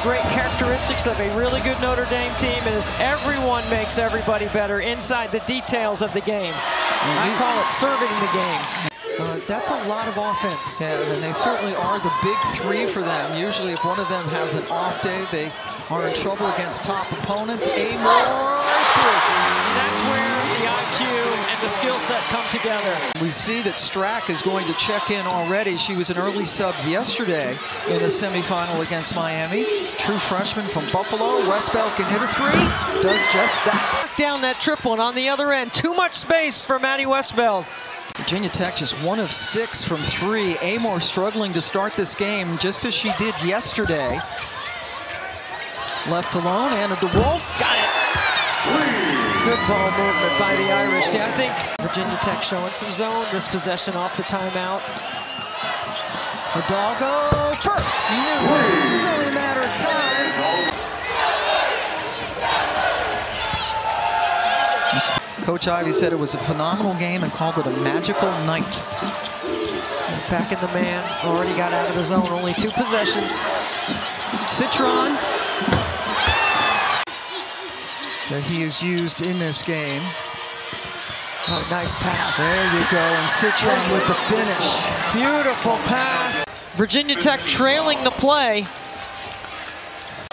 great characteristics of a really good Notre Dame team is everyone makes everybody better inside the details of the game. I call it serving the game. That's a lot of offense. Yeah, and they certainly are the big three for them. Usually if one of them has an off day, they are in trouble against top opponents. Amoore. That's where the IQ and the skill set come together. We see that Strack is going to check in already. She was an early sub yesterday in the semifinal against Miami. True freshman from Buffalo. Westbeld can hit a three. Does just that. Knock down that triple, and on the other end, too much space for Maddy Westbeld. Virginia Tech just 1 of 6 from 3. Amoore struggling to start this game just as she did yesterday. Left alone, Hannah Hidalgo. Got it. Good ball movement by the Irish. Yeah, I think Virginia Tech showing some zone. This possession off the timeout. Hidalgo first. It was only a matter of time. Coach Ivey said it was a phenomenal game and called it a magical night. Back in the man. Already got out of the zone. Only 2 possessions. Citron. That he is used in this game. Oh, nice pass. There you go, and Citron with the finish. Beautiful pass. Virginia Tech trailing the play.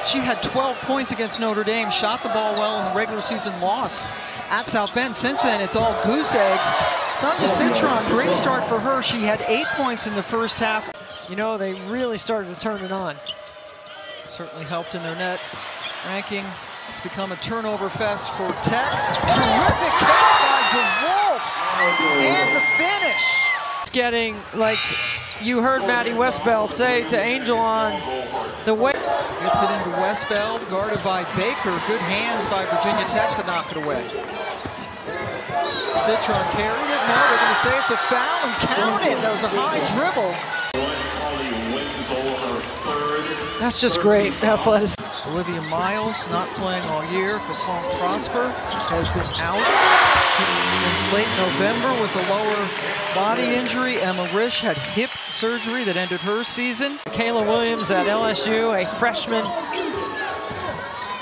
She had 12 points against Notre Dame, shot the ball well in the regular season loss at South Bend. Since then, it's all goose eggs. Sonia Citron, great start for her. She had 8 points in the first half. You know, they really started to turn it on. Certainly helped in their net ranking. It's become a turnover fest for Tech. Terrific catch by DeWolf. And the finish. It's getting, like you heard Maddy Westbeld say to Angel on the way. Gets it into Westbeld, guarded by Baker. Good hands by Virginia Tech to knock it away. Citron carried it. Now they're going to say it's a foul and count it. That was a high dribble. That's just great athleticism. Olivia Miles not playing all year. Cassandre Prosper has been out since late November with a lower body injury. Emma Risch had hip surgery that ended her season. Kayla Williams at LSU, a freshman.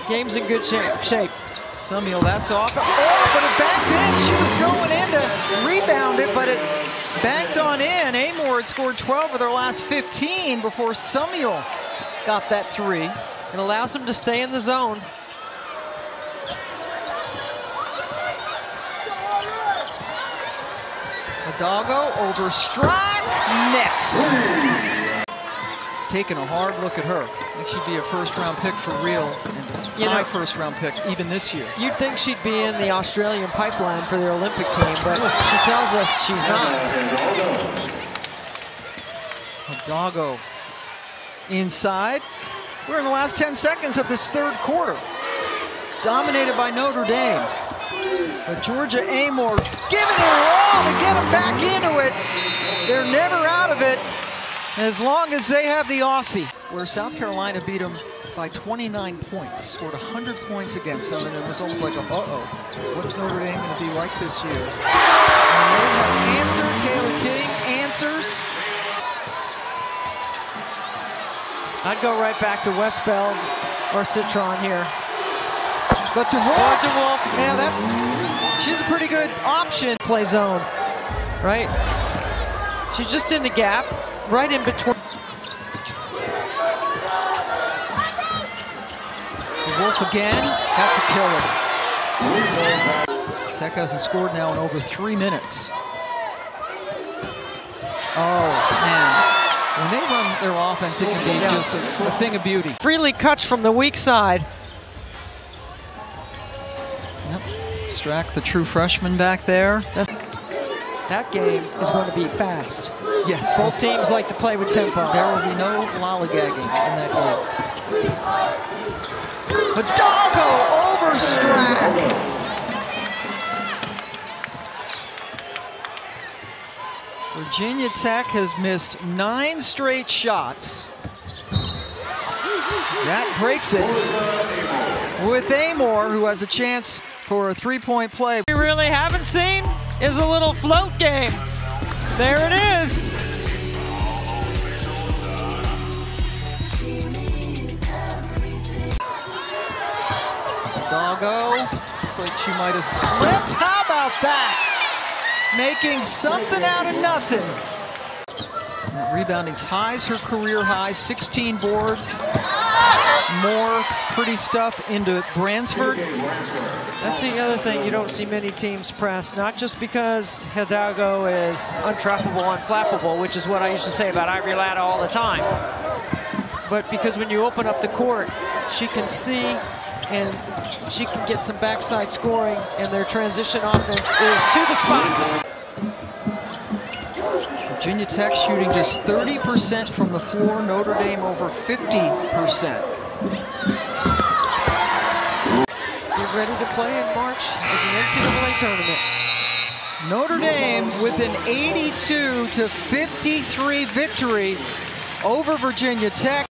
Game's in good shape. Samuel, that's off. Oh, but it backed in. She was going in to rebound it, but it backed on in. Amoore had scored 12 of their last 15 before Samuel got that 3. It allows them to stay in the zone. Hidalgo over Strack. Net. Taking a hard look at her. I think she'd be a first-round pick for real. And my first-round pick, even this year. You'd think she'd be in the Australian pipeline for their Olympic team, but she tells us she's not. Hidalgo inside. We're in the last 10 seconds of this third quarter. Dominated by Notre Dame. But Georgia Amoore giving it all to get them back into it. They're never out of it as long as they have the Aussie. Where South Carolina beat them by 29 points, scored 100 points against them, and it was almost like, what's Notre Dame going to be like this year? And they have answered. Kayla King answers. I'd go right back to Westbeld or Citron here. But DeWolf, yeah, she's a pretty good option. Play zone, right? She's just in the gap, right in between. DeWolf again, that's a killer. Tech hasn't scored now in over 3 minutes. Oh, man. When they run their offense, it can be just a thing of beauty. Freely cuts from the weak side. Yep. Strack, the true freshman back there. That game is going to be fast. Yes. Both teams like to play with tempo. There will be no lollygagging in that game. Hidalgo over Strack. Virginia Tech has missed 9 straight shots. That breaks it with Amoore, who has a chance for a 3-point play. We really haven't seen is a little float game. There it is. Hidalgo, looks like she might have slipped. How about that? Making something out of nothing. Rebounding ties her career high, 16 boards. More pretty stuff into Bransford. That's the other thing you don't see many teams press, not just because Hidalgo is untrappable, unflappable, which is what I used to say about Ivory Latta all the time, but because when you open up the court, she can see and she can get some backside scoring, and their transition offense is to the spots. Virginia Tech shooting just 30% from the floor, Notre Dame over 50%. Get ready to play in March in the NCAA tournament. Notre Dame with an 82-53 victory over Virginia Tech.